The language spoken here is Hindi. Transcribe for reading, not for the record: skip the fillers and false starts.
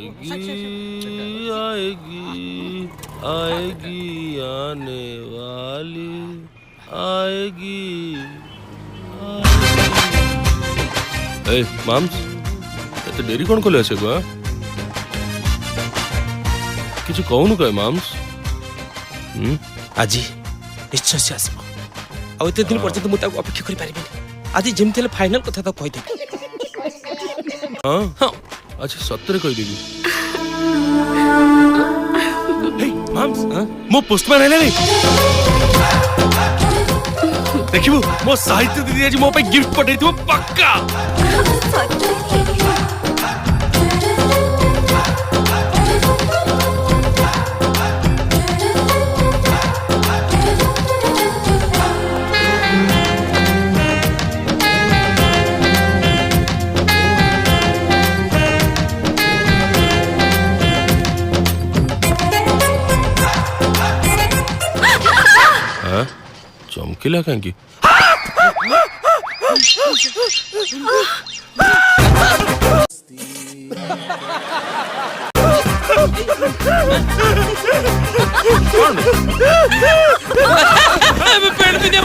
आएगी आएगी आएगी आने वाली आएगी आएगी। ए माम्स एते डेरी कोन कोले आसे गो किछु कहूनु कहे माम्स आज निश्चय से आसब आते दिन पर्यंत मुझे अपेक्षा कर पारि आज जमी फाइनाल कथा तो कहीदेवी। हाँ हाँ अच्छा सत्य कही देवी माम्स मो पोस्टमैन है नहीं देखिबु मो साहित्य दीदी आज मो पे गिफ्ट पठै दियो पक्का। चमकीला कहीं पेड़ भी नहीं